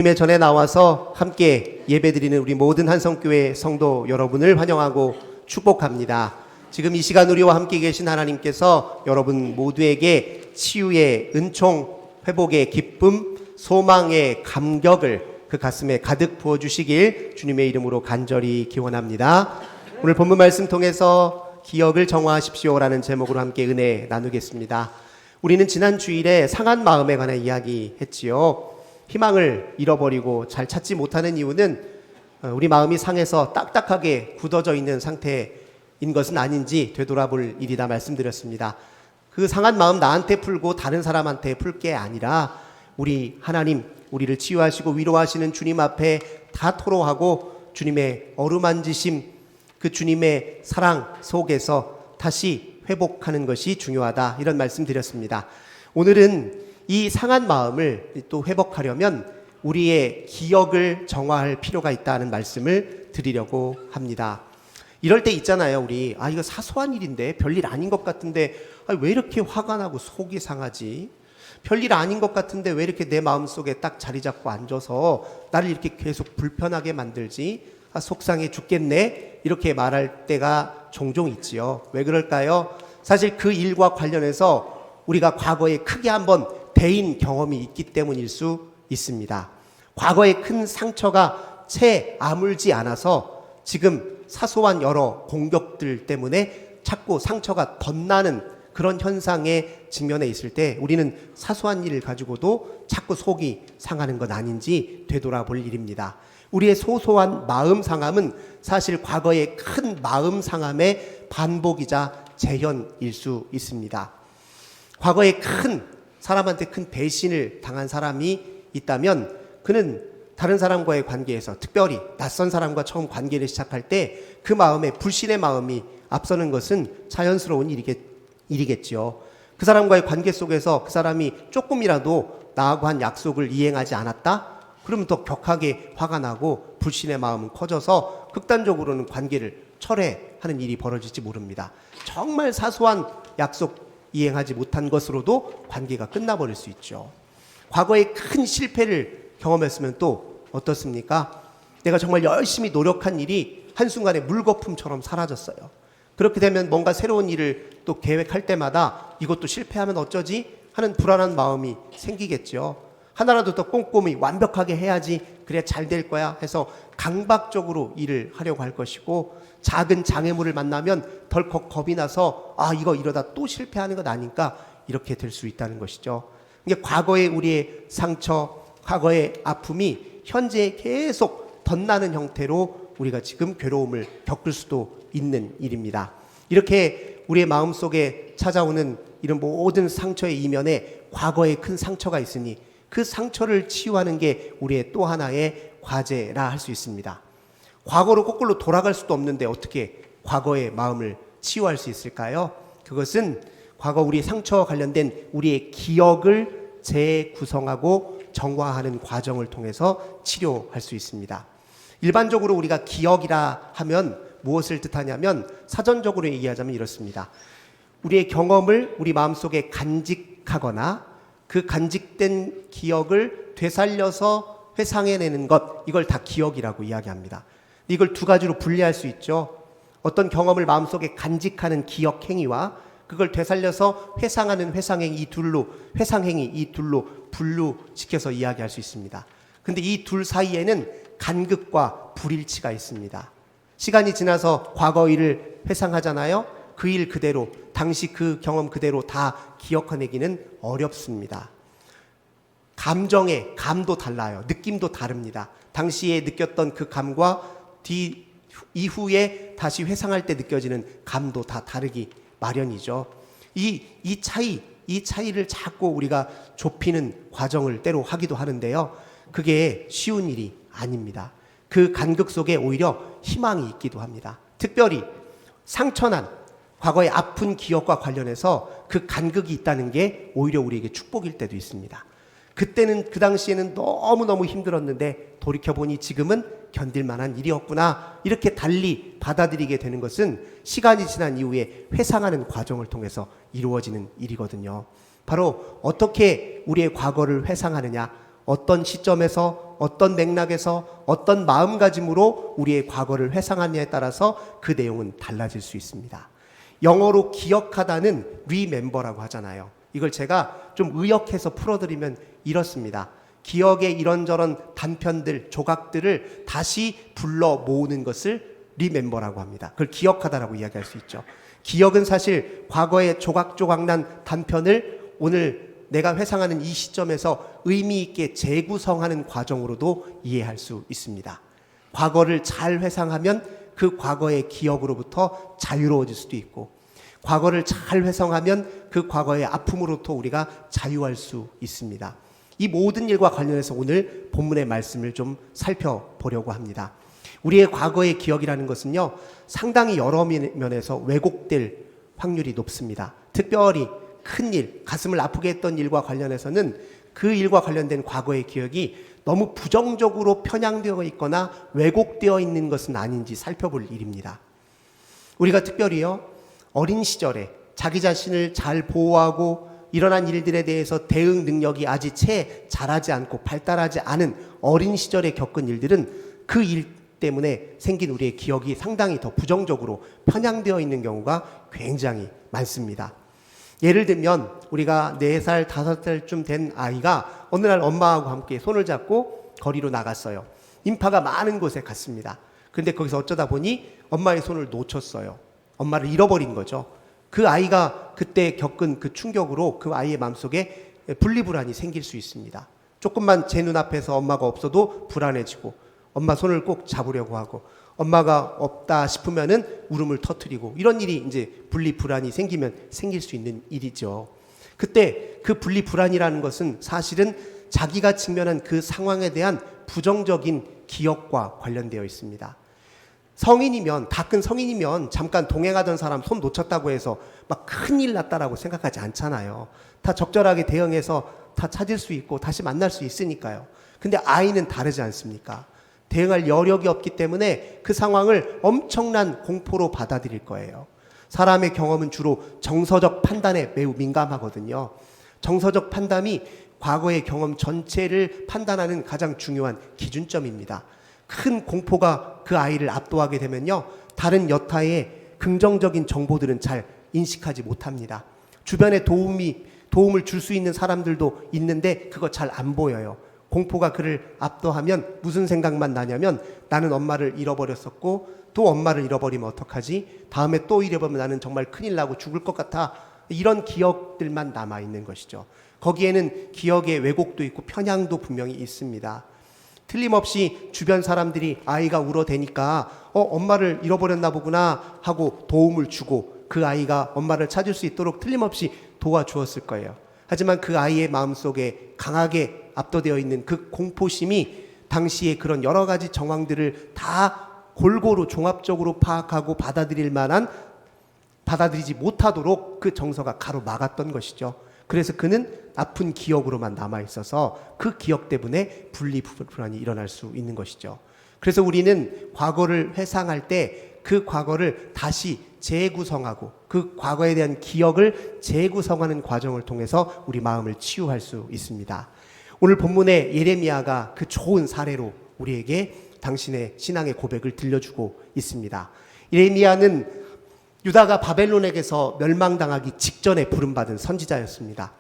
주님의 전에 나와서 함께 예배드리는 우리 모든 한성교회 성도 여러분을 환영하고 축복합니다. 지금 이 시간 우리와 함께 계신 하나님께서 여러분 모두에게 치유의 은총, 회복의 기쁨, 소망의 감격을 그 가슴에 가득 부어주시길 주님의 이름으로 간절히 기원합니다. 오늘 본문 말씀 통해서 기억을 정화하십시오라는 제목으로 함께 은혜 나누겠습니다. 우리는 지난 주일에 상한 마음에 관해 이야기했지요. 희망을 잃어버리고 잘 찾지 못하는 이유는 우리 마음이 상해서 딱딱하게 굳어져 있는 상태인 것은 아닌지 되돌아볼 일이다 말씀드렸습니다. 그 상한 마음 나한테 풀고 다른 사람한테 풀 게 아니라 우리 하나님, 우리를 치유하시고 위로하시는 주님 앞에 다 토로하고 주님의 어루만지심, 그 주님의 사랑 속에서 다시 회복하는 것이 중요하다, 이런 말씀 드렸습니다. 오늘은 이 상한 마음을 또 회복하려면 우리의 기억을 정화할 필요가 있다는 말씀을 드리려고 합니다. 이럴 때 있잖아요. 우리 이거 사소한 일인데 별일 아닌 것 같은데 왜 이렇게 화가 나고 속이 상하지? 별일 아닌 것 같은데 왜 이렇게 내 마음속에 딱 자리 잡고 앉아서 나를 이렇게 계속 불편하게 만들지? 속상해 죽겠네? 이렇게 말할 때가 종종 있지요. 왜 그럴까요? 사실 그 일과 관련해서 우리가 과거에 크게 한번 대인 경험이 있기 때문일 수 있습니다. 과거의 큰 상처가 채 아물지 않아서 지금 사소한 여러 공격들 때문에 자꾸 상처가 덧나는 그런 현상에 직면해 있을 때 우리는 사소한 일을 가지고도 자꾸 속이 상하는 건 아닌지 되돌아볼 일입니다. 우리의 소소한 마음 상함은 사실 과거의 큰 마음 상함의 반복이자 재현일 수 있습니다. 과거에 사람한테 큰 배신을 당한 사람이 있다면 그는 다른 사람과의 관계에서, 특별히 낯선 사람과 처음 관계를 시작할 때 그 마음에 불신의 마음이 앞서는 것은 자연스러운 일이겠지요. 그 사람과의 관계 속에서 그 사람이 조금이라도 나하고 한 약속을 이행하지 않았다? 그러면 더 격하게 화가 나고 불신의 마음은 커져서 극단적으로는 관계를 철회하는 일이 벌어질지 모릅니다. 정말 사소한 약속 이행하지 못한 것으로도 관계가 끝나버릴 수 있죠. 과거에 큰 실패를 경험했으면 또 어떻습니까? 내가 정말 열심히 노력한 일이 한순간에 물거품처럼 사라졌어요. 그렇게 되면 뭔가 새로운 일을 또 계획할 때마다 이것도 실패하면 어쩌지? 하는 불안한 마음이 생기겠죠. 하나라도 더 꼼꼼히 완벽하게 해야지, 그래야 잘 될 거야 해서 강박적으로 일을 하려고 할 것이고, 작은 장애물을 만나면 덜컥 겁이 나서 이거 이러다 또 실패하는 것 아닐까, 이렇게 될 수 있다는 것이죠. 이게 과거의 우리의 상처, 과거의 아픔이 현재에 계속 덧나는 형태로 우리가 지금 괴로움을 겪을 수도 있는 일입니다. 이렇게 우리의 마음속에 찾아오는 이런 모든 상처의 이면에 과거의 큰 상처가 있으니 그 상처를 치유하는 게 우리의 또 하나의 과제라 할 수 있습니다. 과거로 거꾸로 돌아갈 수도 없는데 어떻게 과거의 마음을 치유할 수 있을까요? 그것은 과거 우리 상처와 관련된 우리의 기억을 재구성하고 정화하는 과정을 통해서 치료할 수 있습니다. 일반적으로 우리가 기억이라 하면 무엇을 뜻하냐면, 사전적으로 얘기하자면 이렇습니다. 우리의 경험을 우리 마음속에 간직하거나 그 간직된 기억을 되살려서 회상해내는 것, 이걸 다 기억이라고 이야기합니다. 이걸 두 가지로 분리할 수 있죠. 어떤 경험을 마음속에 간직하는 기억 행위와 그걸 되살려서 회상하는 회상행위, 이 둘로 분류시켜서 이야기할 수 있습니다. 근데 이 둘 사이에는 간극과 불일치가 있습니다. 시간이 지나서 과거 일을 회상하잖아요. 그 일 그대로, 당시 그 경험 그대로 다 기억해내기는 어렵습니다. 감정의 감도 달라요. 느낌도 다릅니다. 당시에 느꼈던 그 감과 이후에 다시 회상할 때 느껴지는 감도 다 다르기 마련이죠. 이 차이를 자꾸 우리가 좁히는 과정을 때로 하기도 하는데요. 그게 쉬운 일이 아닙니다. 그 간극 속에 오히려 희망이 있기도 합니다. 특별히 상처난 과거의 아픈 기억과 관련해서 그 간극이 있다는 게 오히려 우리에게 축복일 때도 있습니다. 그때는, 그 당시에는 너무너무 힘들었는데 돌이켜보니 지금은 견딜 만한 일이었구나, 이렇게 달리 받아들이게 되는 것은 시간이 지난 이후에 회상하는 과정을 통해서 이루어지는 일이거든요. 바로 어떻게 우리의 과거를 회상하느냐, 어떤 시점에서 어떤 맥락에서 어떤 마음가짐으로 우리의 과거를 회상하느냐에 따라서 그 내용은 달라질 수 있습니다. 영어로 기억하다는 remember라고 하잖아요. 이걸 제가 좀 의역해서 풀어드리면 이렇습니다. 기억의 이런저런 단편들, 조각들을 다시 불러 모으는 것을 remember라고 합니다. 그걸 기억하다라고 이야기할 수 있죠. 기억은 사실 과거의 조각조각난 단편을 오늘 내가 회상하는 이 시점에서 의미 있게 재구성하는 과정으로도 이해할 수 있습니다. 과거를 잘 회상하면 그 과거의 기억으로부터 자유로워질 수도 있고, 과거를 잘 회상하면 그 과거의 아픔으로부터 우리가 자유할 수 있습니다. 이 모든 일과 관련해서 오늘 본문의 말씀을 좀 살펴보려고 합니다. 우리의 과거의 기억이라는 것은요, 상당히 여러 면에서 왜곡될 확률이 높습니다. 특별히 큰 일, 가슴을 아프게 했던 일과 관련해서는 그 일과 관련된 과거의 기억이 너무 부정적으로 편향되어 있거나 왜곡되어 있는 것은 아닌지 살펴볼 일입니다. 우리가 특별히요, 어린 시절에 자기 자신을 잘 보호하고 일어난 일들에 대해서 대응 능력이 아직 채 자라지 않고 발달하지 않은 어린 시절에 겪은 일들은 그 일 때문에 생긴 우리의 기억이 상당히 더 부정적으로 편향되어 있는 경우가 굉장히 많습니다. 예를 들면 우리가 4살, 5살쯤 된 아이가 어느 날 엄마하고 함께 손을 잡고 거리로 나갔어요. 인파가 많은 곳에 갔습니다. 그런데 거기서 어쩌다 보니 엄마의 손을 놓쳤어요. 엄마를 잃어버린 거죠. 그 아이가 그때 겪은 그 충격으로 그 아이의 마음속에 분리불안이 생길 수 있습니다. 조금만 제 눈앞에서 엄마가 없어도 불안해지고, 엄마 손을 꼭 잡으려고 하고, 엄마가 없다 싶으면은 울음을 터뜨리고, 이런 일이 이제 분리불안이 생기면 생길 수 있는 일이죠. 그때 그 분리불안이라는 것은 사실은 자기가 직면한 그 상황에 대한 부정적인 기억과 관련되어 있습니다. 성인이면, 다 큰 성인이면 잠깐 동행하던 사람 손 놓쳤다고 해서 막 큰일 났다라고 생각하지 않잖아요. 다 적절하게 대응해서 다 찾을 수 있고 다시 만날 수 있으니까요. 근데 아이는 다르지 않습니까? 대응할 여력이 없기 때문에 그 상황을 엄청난 공포로 받아들일 거예요. 사람의 경험은 주로 정서적 판단에 매우 민감하거든요. 정서적 판단이 과거의 경험 전체를 판단하는 가장 중요한 기준점입니다. 큰 공포가 그 아이를 압도하게 되면요, 다른 여타의 긍정적인 정보들은 잘 인식하지 못합니다. 주변에 도움을 줄 수 있는 사람들도 있는데 그거 잘 안 보여요. 공포가 그를 압도하면 무슨 생각만 나냐면, 나는 엄마를 잃어버렸었고 또 엄마를 잃어버리면 어떡하지? 다음에 또 잃어버리면 나는 정말 큰일 나고 죽을 것 같아. 이런 기억들만 남아있는 것이죠. 거기에는 기억의 왜곡도 있고 편향도 분명히 있습니다. 틀림없이 주변 사람들이 아이가 울어대니까 엄마를 잃어버렸나 보구나 하고 도움을 주고 그 아이가 엄마를 찾을 수 있도록 틀림없이 도와주었을 거예요. 하지만 그 아이의 마음속에 강하게 압도되어 있는 그 공포심이 당시에 그런 여러 가지 정황들을 다 골고루 종합적으로 파악하고 받아들이지 못하도록 그 정서가 가로막았던 것이죠. 그래서 그는 아픈 기억으로만 남아있어서 그 기억 때문에 분리불안이 일어날 수 있는 것이죠. 그래서 우리는 과거를 회상할 때 그 과거를 다시 재구성하고 그 과거에 대한 기억을 재구성하는 과정을 통해서 우리 마음을 치유할 수 있습니다. 오늘 본문의 예레미야가 그 좋은 사례로 우리에게 당신의 신앙의 고백을 들려주고 있습니다. 예레미야는 유다가 바벨론에게서 멸망당하기 직전에 부름받은 선지자였습니다.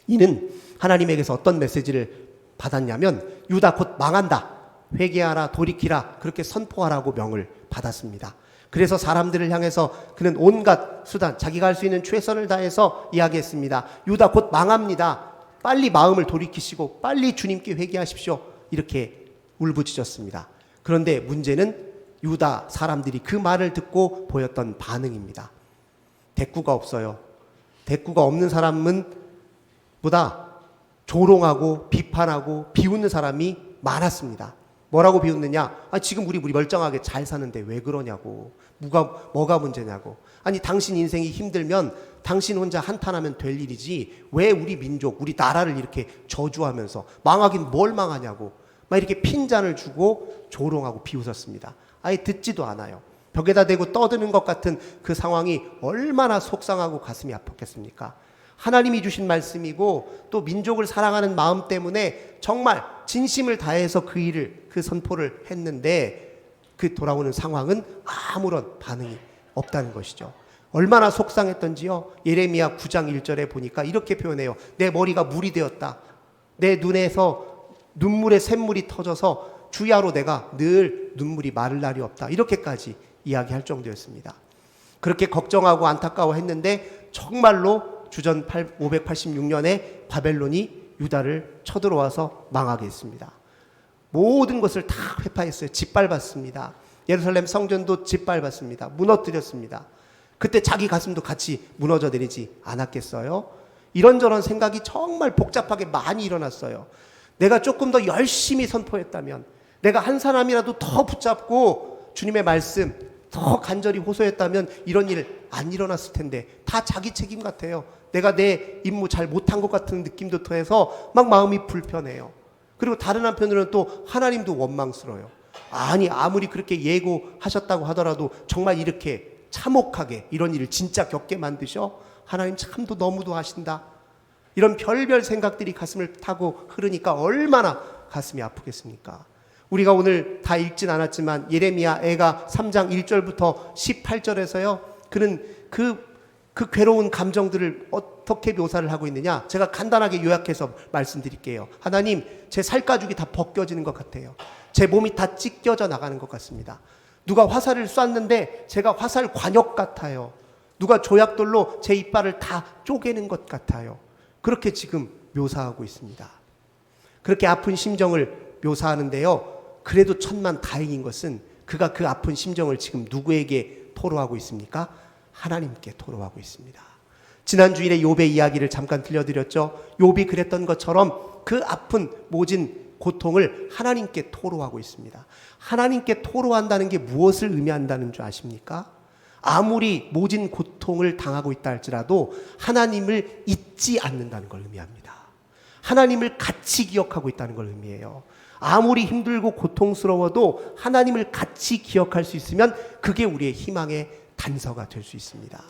이는 하나님에게서 어떤 메시지를 받았냐면, 유다 곧 망한다, 회개하라, 돌이키라, 그렇게 선포하라고 명을 받았습니다. 그래서 사람들을 향해서 그는 온갖 수단, 자기가 할 수 있는 최선을 다해서 이야기했습니다. 유다 곧 망합니다. 빨리 마음을 돌이키시고 빨리 주님께 회개하십시오. 이렇게 울부짖었습니다. 그런데 문제는 유다 사람들이 그 말을 듣고 보였던 반응입니다. 대꾸가 없어요. 대꾸가 없는 사람은 보다 조롱하고 비판하고 비웃는 사람이 많았습니다. 뭐라고 비웃느냐? 지금 우리 멀쩡하게 잘 사는데 왜 그러냐고. 뭐가 문제냐고. 아니, 당신 인생이 힘들면 당신 혼자 한탄하면 될 일이지 왜 우리 민족, 우리 나라를 이렇게 저주하면서 망하긴 뭘 망하냐고. 막 이렇게 핀잔을 주고 조롱하고 비웃었습니다. 아예 듣지도 않아요. 벽에다 대고 떠드는 것 같은 그 상황이 얼마나 속상하고 가슴이 아팠겠습니까? 하나님이 주신 말씀이고 또 민족을 사랑하는 마음 때문에 정말 진심을 다해서 그 일을, 그 선포를 했는데 그 돌아오는 상황은 아무런 반응이 없다는 것이죠. 얼마나 속상했던지요. 예레미야 9장 1절에 보니까 이렇게 표현해요. 내 머리가 물이 되었다. 내 눈에서 눈물의 샘물이 터져서 주야로 내가 늘 눈물이 마를 날이 없다. 이렇게까지 이야기할 정도였습니다. 그렇게 걱정하고 안타까워했는데 정말로 주전 586년에 바벨론이 유다를 쳐들어와서 망하게 했습니다. 모든 것을 다 회파했어요. 짓밟았습니다. 예루살렘 성전도 짓밟았습니다. 무너뜨렸습니다. 그때 자기 가슴도 같이 무너져 내리지 않았겠어요? 이런저런 생각이 정말 복잡하게 많이 일어났어요. 내가 조금 더 열심히 선포했다면, 내가 한 사람이라도 더 붙잡고 주님의 말씀 더 간절히 호소했다면 이런 일 안 일어났을 텐데, 다 자기 책임 같아요. 내가 내 임무 잘 못한 것 같은 느낌도 더해서 막 마음이 불편해요. 그리고 다른 한편으로는 또 하나님도 원망스러워요. 아니, 아무리 그렇게 예고하셨다고 하더라도 정말 이렇게 참혹하게 이런 일을 진짜 겪게 만드셔? 하나님 참도 너무도 하신다. 이런 별별 생각들이 가슴을 타고 흐르니까 얼마나 가슴이 아프겠습니까? 우리가 오늘 다 읽진 않았지만 예레미야 애가 3장 1절부터 18절에서요. 그는 그 괴로운 감정들을 어떻게 묘사를 하고 있느냐? 제가 간단하게 요약해서 말씀드릴게요. 하나님, 제 살가죽이 다 벗겨지는 것 같아요. 제 몸이 다 찢겨져 나가는 것 같습니다. 누가 화살을 쐈는데 제가 화살 관역 같아요. 누가 조약돌로 제 이빨을 다 쪼개는 것 같아요. 그렇게 지금 묘사하고 있습니다. 그렇게 아픈 심정을 묘사하는데요. 그래도 천만 다행인 것은 그가 그 아픈 심정을 지금 누구에게 토로하고 있습니까? 하나님께 토로하고 있습니다. 지난 주일에 욥의 이야기를 잠깐 들려드렸죠. 욥이 그랬던 것처럼 그 아픈 모진 고통을 하나님께 토로하고 있습니다. 하나님께 토로한다는 게 무엇을 의미한다는 줄 아십니까? 아무리 모진 고통을 당하고 있다 할지라도 하나님을 잊지 않는다는 걸 의미합니다. 하나님을 같이 기억하고 있다는 걸 의미해요. 아무리 힘들고 고통스러워도 하나님을 같이 기억할 수 있으면 그게 우리의 희망의 단서가 될 수 있습니다.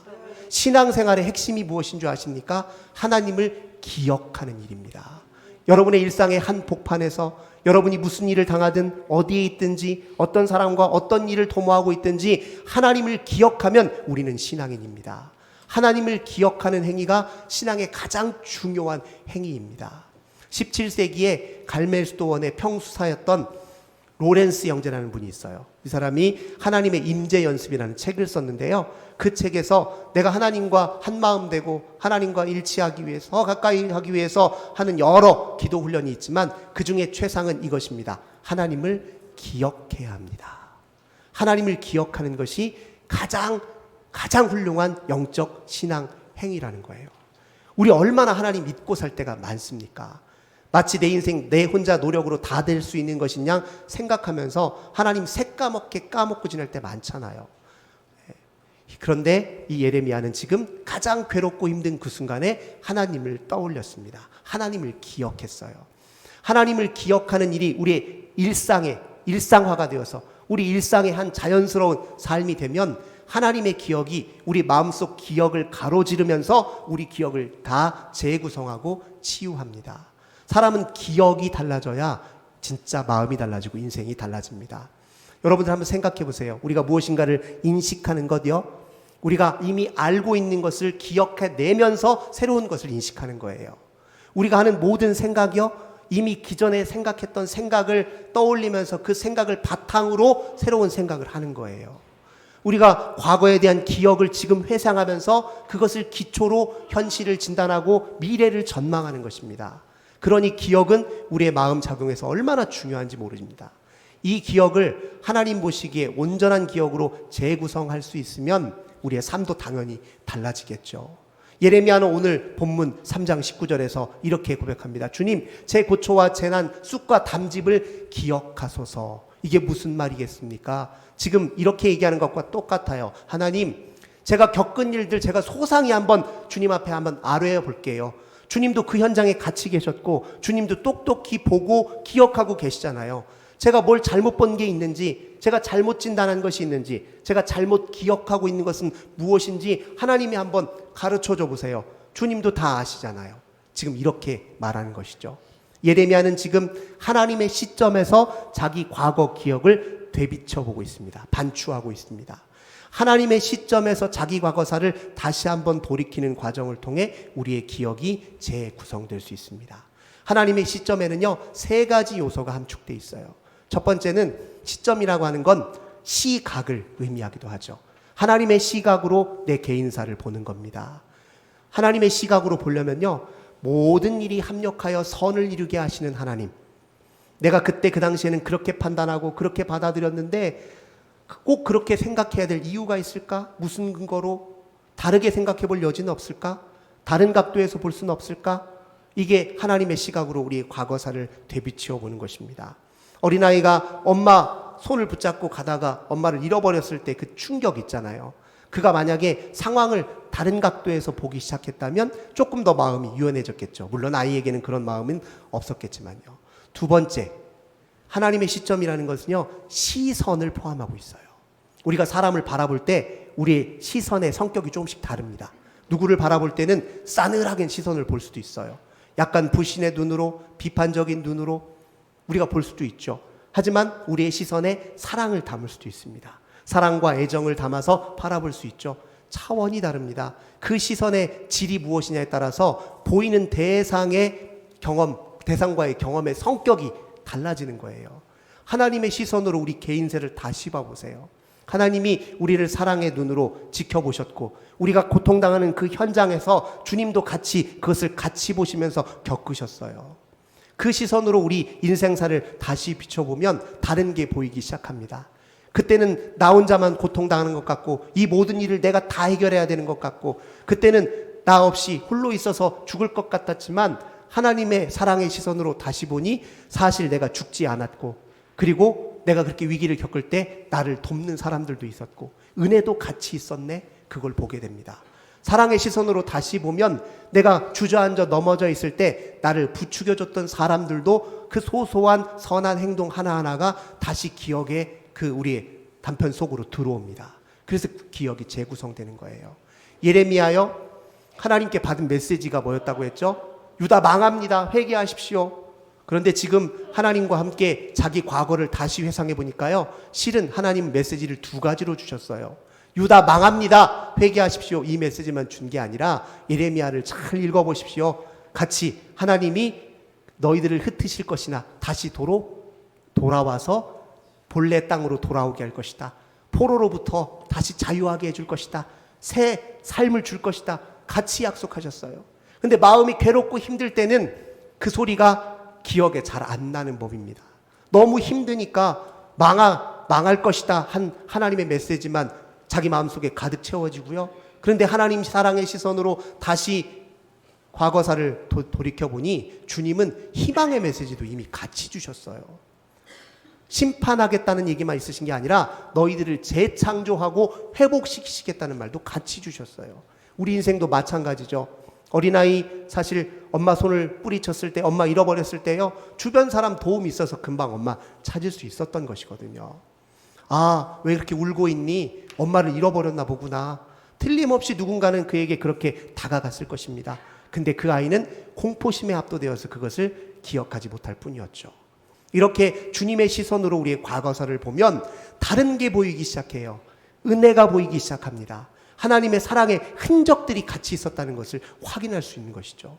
신앙생활의 핵심이 무엇인 줄 아십니까? 하나님을 기억하는 일입니다. 여러분의 일상의 한 복판에서 여러분이 무슨 일을 당하든 어디에 있든지 어떤 사람과 어떤 일을 도모하고 있든지 하나님을 기억하면 우리는 신앙인입니다. 하나님을 기억하는 행위가 신앙의 가장 중요한 행위입니다. 17세기에 갈멜스도원의 평수사였던 로렌스 형제라는 분이 있어요. 이 사람이 하나님의 임재 연습이라는 책을 썼는데요. 그 책에서 내가 하나님과 한마음 되고 하나님과 일치하기 위해서, 더 가까이 하기 위해서 하는 여러 기도 훈련이 있지만 그 중에 최상은 이것입니다. 하나님을 기억해야 합니다. 하나님을 기억하는 것이 가장 훌륭한 영적 신앙 행위라는 거예요. 우리 얼마나 하나님 믿고 살 때가 많습니까? 마치 내 인생 내 혼자 노력으로 다 될 수 있는 것이냐 생각하면서 하나님 새까맣게 까먹고 지낼 때 많잖아요. 그런데 이 예레미야는 지금 가장 괴롭고 힘든 그 순간에 하나님을 떠올렸습니다. 하나님을 기억했어요. 하나님을 기억하는 일이 우리의 일상화가 되어서 우리 일상의 한 자연스러운 삶이 되면 하나님의 기억이 우리 마음속 기억을 가로지르면서 우리 기억을 다 재구성하고 치유합니다. 사람은 기억이 달라져야 진짜 마음이 달라지고 인생이 달라집니다. 여러분들 한번 생각해 보세요. 우리가 무엇인가를 인식하는 것이요, 우리가 이미 알고 있는 것을 기억해내면서 새로운 것을 인식하는 거예요. 우리가 하는 모든 생각이요, 이미 기존에 생각했던 생각을 떠올리면서 그 생각을 바탕으로 새로운 생각을 하는 거예요. 우리가 과거에 대한 기억을 지금 회상하면서 그것을 기초로 현실을 진단하고 미래를 전망하는 것입니다. 그러니 기억은 우리의 마음 작용에서 얼마나 중요한지 모릅니다. 이 기억을 하나님 보시기에 온전한 기억으로 재구성할 수 있으면 우리의 삶도 당연히 달라지겠죠. 예레미야는 오늘 본문 3장 19절에서 이렇게 고백합니다. 주님, 제 고초와 재난, 쑥과 담즙을 기억하소서. 이게 무슨 말이겠습니까? 지금 이렇게 얘기하는 것과 똑같아요. 하나님, 제가 겪은 일들 제가 소상히 한번 주님 앞에 한번 아뢰어 볼게요. 주님도 그 현장에 같이 계셨고 주님도 똑똑히 보고 기억하고 계시잖아요. 제가 뭘 잘못 본 게 있는지, 제가 잘못 진단한 것이 있는지, 제가 잘못 기억하고 있는 것은 무엇인지 하나님이 한번 가르쳐 줘 보세요. 주님도 다 아시잖아요. 지금 이렇게 말하는 것이죠. 예레미야는 지금 하나님의 시점에서 자기 과거 기억을 되비춰 보고 있습니다. 반추하고 있습니다. 하나님의 시점에서 자기 과거사를 다시 한번 돌이키는 과정을 통해 우리의 기억이 재구성될 수 있습니다. 하나님의 시점에는요, 세 가지 요소가 함축되어 있어요. 첫 번째는 시점이라고 하는 건 시각을 의미하기도 하죠. 하나님의 시각으로 내 개인사를 보는 겁니다. 하나님의 시각으로 보려면요, 모든 일이 합력하여 선을 이루게 하시는 하나님. 내가 그때 그 당시에는 그렇게 판단하고 그렇게 받아들였는데 꼭 그렇게 생각해야 될 이유가 있을까? 무슨 근거로? 다르게 생각해 볼 여지는 없을까? 다른 각도에서 볼 수는 없을까? 이게 하나님의 시각으로 우리의 과거사를 되비치어 보는 것입니다. 어린아이가 엄마 손을 붙잡고 가다가 엄마를 잃어버렸을 때 그 충격 있잖아요. 그가 만약에 상황을 다른 각도에서 보기 시작했다면 조금 더 마음이 유연해졌겠죠. 물론 아이에게는 그런 마음은 없었겠지만요. 두 번째, 하나님의 시점이라는 것은요, 시선을 포함하고 있어요. 우리가 사람을 바라볼 때 우리의 시선의 성격이 조금씩 다릅니다. 누구를 바라볼 때는 싸늘하게 시선을 볼 수도 있어요. 약간 불신의 눈으로, 비판적인 눈으로 우리가 볼 수도 있죠. 하지만 우리의 시선에 사랑을 담을 수도 있습니다. 사랑과 애정을 담아서 바라볼 수 있죠. 차원이 다릅니다. 그 시선의 질이 무엇이냐에 따라서 보이는 대상과의 경험의 성격이 달라지는 거예요. 하나님의 시선으로 우리 개인세를 다시 봐보세요. 하나님이 우리를 사랑의 눈으로 지켜보셨고 우리가 고통당하는 그 현장에서 주님도 같이 그것을 같이 보시면서 겪으셨어요. 그 시선으로 우리 인생사를 다시 비춰보면 다른 게 보이기 시작합니다. 그때는 나 혼자만 고통당하는 것 같고 이 모든 일을 내가 다 해결해야 되는 것 같고 그때는 나 없이 홀로 있어서 죽을 것 같았지만 하나님의 사랑의 시선으로 다시 보니 사실 내가 죽지 않았고 그리고 내가 그렇게 위기를 겪을 때 나를 돕는 사람들도 있었고 은혜도 같이 있었네. 그걸 보게 됩니다. 사랑의 시선으로 다시 보면 내가 주저앉아 넘어져 있을 때 나를 부추겨줬던 사람들도 그 소소한 선한 행동 하나하나가 다시 기억에 그 우리의 단편 속으로 들어옵니다. 그래서 그 기억이 재구성되는 거예요. 예레미야요, 하나님께 받은 메시지가 뭐였다고 했죠? 유다 망합니다. 회개하십시오. 그런데 지금 하나님과 함께 자기 과거를 다시 회상해 보니까요, 실은 하나님 메시지를 두 가지로 주셨어요. 유다 망합니다. 회개하십시오. 이 메시지만 준 게 아니라 예레미야를 잘 읽어보십시오. 같이 하나님이 너희들을 흩으실 것이나 다시 돌아와서 본래 땅으로 돌아오게 할 것이다. 포로로부터 다시 자유하게 해줄 것이다. 새 삶을 줄 것이다. 같이 약속하셨어요. 근데 마음이 괴롭고 힘들 때는 그 소리가 기억에 잘 안 나는 법입니다. 너무 힘드니까 망할 것이다 한 하나님의 메시지만 자기 마음속에 가득 채워지고요. 그런데 하나님 사랑의 시선으로 다시 과거사를 돌이켜보니 주님은 희망의 메시지도 이미 같이 주셨어요. 심판하겠다는 얘기만 있으신 게 아니라 너희들을 재창조하고 회복시키시겠다는 말도 같이 주셨어요. 우리 인생도 마찬가지죠. 어린아이 사실 엄마 손을 뿌리쳤을 때, 엄마 잃어버렸을 때요, 주변 사람 도움이 있어서 금방 엄마 찾을 수 있었던 것이거든요. 아, 왜 그렇게 울고 있니? 엄마를 잃어버렸나 보구나. 틀림없이 누군가는 그에게 그렇게 다가갔을 것입니다. 근데 그 아이는 공포심에 압도되어서 그것을 기억하지 못할 뿐이었죠. 이렇게 주님의 시선으로 우리의 과거사를 보면 다른 게 보이기 시작해요. 은혜가 보이기 시작합니다. 하나님의 사랑의 흔적들이 같이 있었다는 것을 확인할 수 있는 것이죠.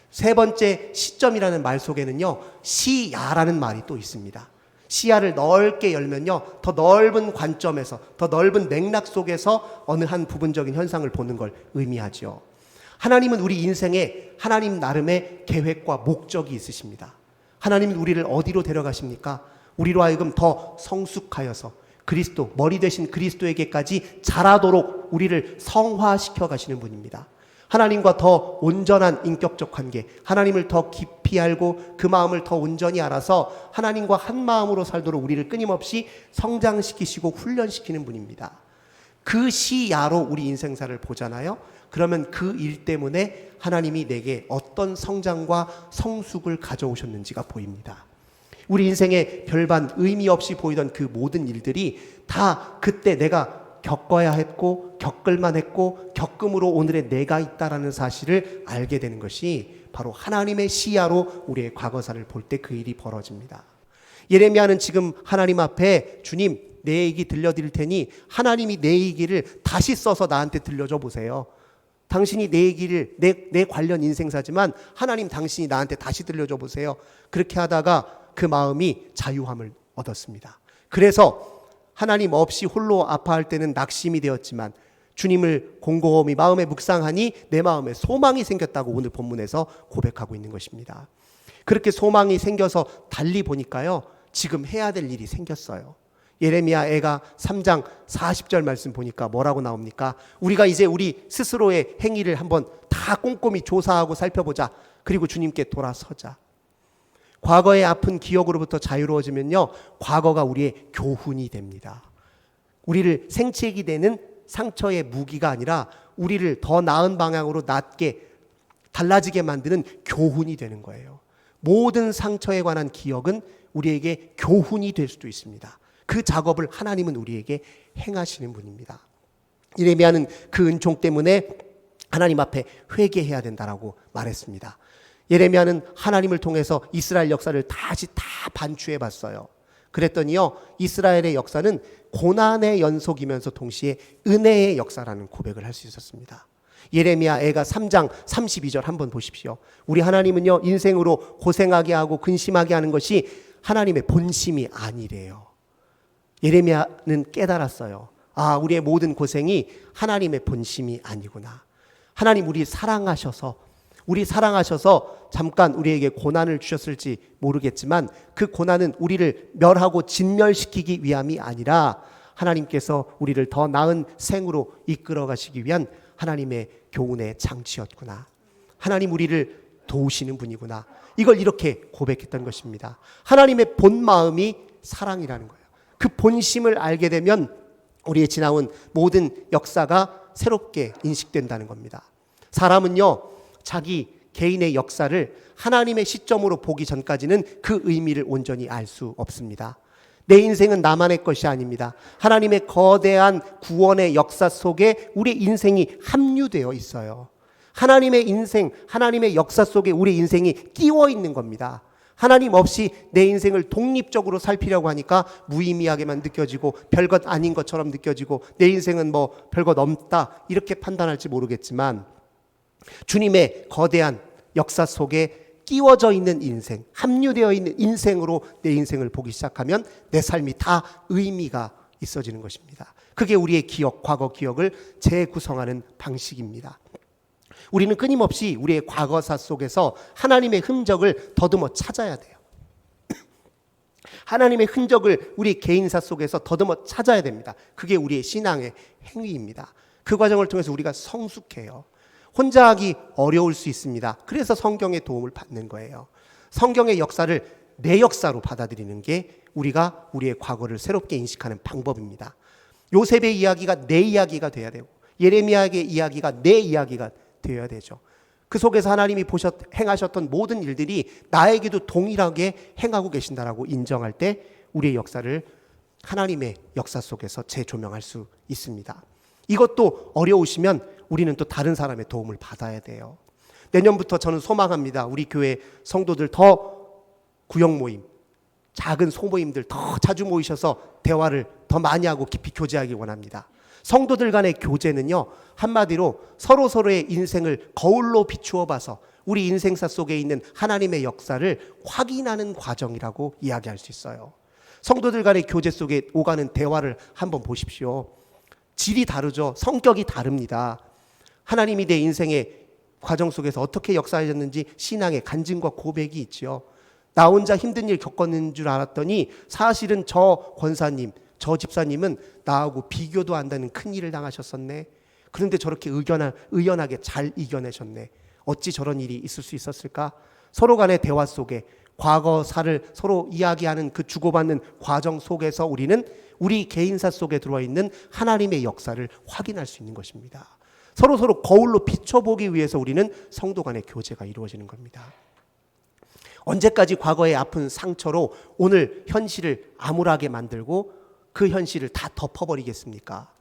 세 번째, 시점이라는 말 속에는요, 시야라는 말이 또 있습니다. 시야를 넓게 열면요, 더 넓은 관점에서, 더 넓은 맥락 속에서 어느 한 부분적인 현상을 보는 걸 의미하죠. 하나님은 우리 인생에 하나님 나름의 계획과 목적이 있으십니다. 하나님은 우리를 어디로 데려가십니까? 우리로 하여금 더 성숙하여서 그리스도, 머리 되신 그리스도에게까지 자라도록 우리를 성화시켜 가시는 분입니다. 하나님과 더 온전한 인격적 관계, 하나님을 더 깊이 알고 그 마음을 더 온전히 알아서 하나님과 한 마음으로 살도록 우리를 끊임없이 성장시키시고 훈련시키는 분입니다. 그 시야로 우리 인생사를 보잖아요. 그러면 그 일 때문에 하나님이 내게 어떤 성장과 성숙을 가져오셨는지가 보입니다. 우리 인생에 별반 의미 없이 보이던 그 모든 일들이 다 그때 내가 겪어야 했고 겪을만 했고 겪음으로 오늘의 내가 있다라는 사실을 알게 되는 것이 바로 하나님의 시야로 우리의 과거사를 볼 때 그 일이 벌어집니다. 예레미야는 지금 하나님 앞에 주님 내 얘기 들려드릴 테니 하나님이 내 얘기를 다시 써서 나한테 들려줘 보세요. 당신이 내 얘기를 내 관련 인생사지만 하나님 당신이 나한테 다시 들려줘 보세요. 그렇게 하다가 그 마음이 자유함을 얻었습니다. 그래서 하나님 없이 홀로 아파할 때는 낙심이 되었지만 주님을 곰곰이 마음에 묵상하니 내 마음에 소망이 생겼다고 오늘 본문에서 고백하고 있는 것입니다. 그렇게 소망이 생겨서 달리 보니까요, 지금 해야 될 일이 생겼어요. 예레미야 애가 3장 40절 말씀 보니까 뭐라고 나옵니까? 우리가 이제 우리 스스로의 행위를 한번 다 꼼꼼히 조사하고 살펴보자. 그리고 주님께 돌아서자. 과거의 아픈 기억으로부터 자유로워지면요, 과거가 우리의 교훈이 됩니다. 우리를 생채기 되는 상처의 무기가 아니라 우리를 더 나은 방향으로 낫게 달라지게 만드는 교훈이 되는 거예요. 모든 상처에 관한 기억은 우리에게 교훈이 될 수도 있습니다. 그 작업을 하나님은 우리에게 행하시는 분입니다. 예레미야는 그 은총 때문에 하나님 앞에 회개해야 된다라고 말했습니다. 예레미야는 하나님을 통해서 이스라엘 역사를 다시 다 반추해 봤어요. 그랬더니요, 이스라엘의 역사는 고난의 연속이면서 동시에 은혜의 역사라는 고백을 할 수 있었습니다. 예레미야 애가 3장 32절 한번 보십시오. 우리 하나님은요, 인생으로 고생하게 하고 근심하게 하는 것이 하나님의 본심이 아니래요. 예레미야는 깨달았어요. 아, 우리의 모든 고생이 하나님의 본심이 아니구나. 하나님 우리 사랑하셔서 잠깐 우리에게 고난을 주셨을지 모르겠지만 그 고난은 우리를 멸하고 진멸시키기 위함이 아니라 하나님께서 우리를 더 나은 생으로 이끌어 가시기 위한 하나님의 교훈의 장치였구나. 하나님 우리를 도우시는 분이구나. 이걸 이렇게 고백했던 것입니다. 하나님의 본 마음이 사랑이라는 거예요. 그 본심을 알게 되면 우리의 지나온 모든 역사가 새롭게 인식된다는 겁니다. 사람은요, 자기 개인의 역사를 하나님의 시점으로 보기 전까지는 그 의미를 온전히 알 수 없습니다. 내 인생은 나만의 것이 아닙니다. 하나님의 거대한 구원의 역사 속에 우리 인생이 함유되어 있어요. 하나님의 인생, 하나님의 역사 속에 우리 인생이 끼워 있는 겁니다. 하나님 없이 내 인생을 독립적으로 살피려고 하니까 무의미하게만 느껴지고 별것 아닌 것처럼 느껴지고 내 인생은 뭐 별것 없다 이렇게 판단할지 모르겠지만 주님의 거대한 역사 속에 끼워져 있는 인생, 함유되어 있는 인생으로 내 인생을 보기 시작하면 내 삶이 다 의미가 있어지는 것입니다. 그게 우리의 기억, 과거 기억을 재구성하는 방식입니다. 우리는 끊임없이 우리의 과거사 속에서 하나님의 흔적을 더듬어 찾아야 돼요. 하나님의 흔적을 우리 개인사 속에서 더듬어 찾아야 됩니다. 그게 우리의 신앙의 행위입니다. 그 과정을 통해서 우리가 성숙해요. 혼자 하기 어려울 수 있습니다. 그래서 성경의 도움을 받는 거예요. 성경의 역사를 내 역사로 받아들이는 게 우리가 우리의 과거를 새롭게 인식하는 방법입니다. 요셉의 이야기가 내 이야기가 돼야 되고 예레미야의 이야기가 내 이야기가 되어야 되죠. 그 속에서 하나님이 행하셨던 모든 일들이 나에게도 동일하게 행하고 계신다라고 인정할 때 우리의 역사를 하나님의 역사 속에서 재조명할 수 있습니다. 이것도 어려우시면 우리는 또 다른 사람의 도움을 받아야 돼요. 내년부터 저는 소망합니다. 우리 교회 성도들 더 구역 모임, 작은 소모임들 더 자주 모이셔서 대화를 더 많이 하고 깊이 교제하기 원합니다. 성도들 간의 교제는요, 한마디로 서로서로의 인생을 거울로 비추어 봐서 우리 인생사 속에 있는 하나님의 역사를 확인하는 과정이라고 이야기할 수 있어요. 성도들 간의 교제 속에 오가는 대화를 한번 보십시오. 질이 다르죠. 성격이 다릅니다. 하나님이 내 인생의 과정 속에서 어떻게 역사하셨는지 신앙의 간증과 고백이 있죠. 나 혼자 힘든 일 겪었는 줄 알았더니 사실은 저 권사님, 저 집사님은 나하고 비교도 안 되는 큰 일을 당하셨었네. 그런데 저렇게 의연하게 잘 이겨내셨네. 어찌 저런 일이 있을 수 있었을까? 서로 간의 대화 속에 과거사를 서로 이야기하는 그 주고받는 과정 속에서 우리는 우리 개인사 속에 들어있는 하나님의 역사를 확인할 수 있는 것입니다. 서로 거울로 비춰보기 위해서 우리는 성도 간의 교제가 이루어지는 겁니다. 언제까지 과거의 아픈 상처로 오늘 현실을 암울하게 만들고 그 현실을 다 덮어버리겠습니까?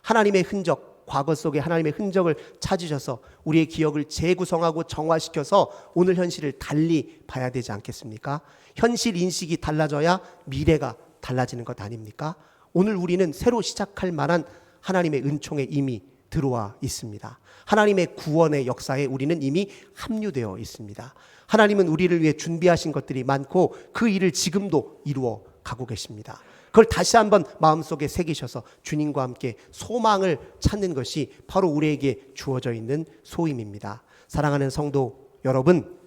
하나님의 흔적, 과거 속에 하나님의 흔적을 찾으셔서 우리의 기억을 재구성하고 정화시켜서 오늘 현실을 달리 봐야 되지 않겠습니까? 현실 인식이 달라져야 미래가 달라지는 것 아닙니까? 오늘 우리는 새로 시작할 만한 하나님의 은총에 이미 들어와 있습니다. 하나님의 구원의 역사에 우리는 이미 합류되어 있습니다. 하나님은 우리를 위해 준비하신 것들이 많고 그 일을 지금도 이루어 가고 계십니다. 그걸 다시 한번 마음속에 새기셔서 주님과 함께 소망을 찾는 것이 바로 우리에게 주어져 있는 소임입니다. 사랑하는 성도 여러분,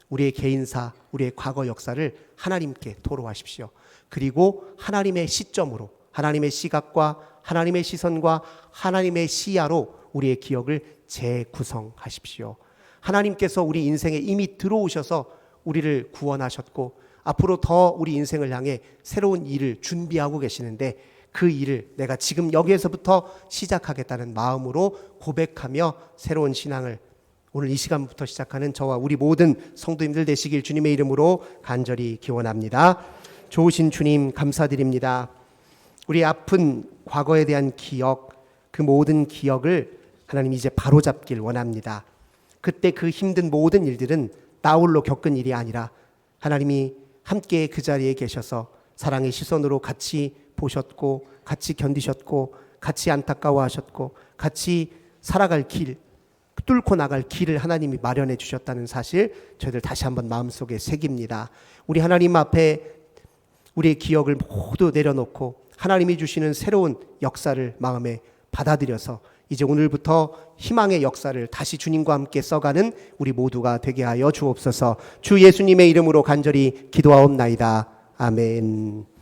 우리의 개인사, 우리의 과거 역사를 하나님께 토로하십시오. 그리고 하나님의 시점으로, 하나님의 시각과 하나님의 시선과 하나님의 시야로 우리의 기억을 재구성하십시오. 하나님께서 우리 인생에 이미 들어오셔서 우리를 구원하셨고 앞으로 더 우리 인생을 향해 새로운 일을 준비하고 계시는데 그 일을 내가 지금 여기에서부터 시작하겠다는 마음으로 고백하며 새로운 신앙을 오늘 이 시간부터 시작하는 저와 우리 모든 성도님들 되시길 주님의 이름으로 간절히 기원합니다. 좋으신 주님 감사드립니다. 우리 아픈 과거에 대한 기억, 그 모든 기억을 하나님 이제 바로잡길 원합니다. 그때 그 힘든 모든 일들은 나 홀로 겪은 일이 아니라 하나님이 함께 그 자리에 계셔서 사랑의 시선으로 같이 보셨고 같이 견디셨고 같이 안타까워하셨고 같이 살아갈 길, 뚫고 나갈 길을 하나님이 마련해 주셨다는 사실 저희들 다시 한번 마음속에 새깁니다. 우리 하나님 앞에 우리의 기억을 모두 내려놓고 하나님이 주시는 새로운 역사를 마음에 받아들여서 이제 오늘부터 희망의 역사를 다시 주님과 함께 써가는 우리 모두가 되게 하여 주옵소서. 주 예수님의 이름으로 간절히 기도하옵나이다. 아멘.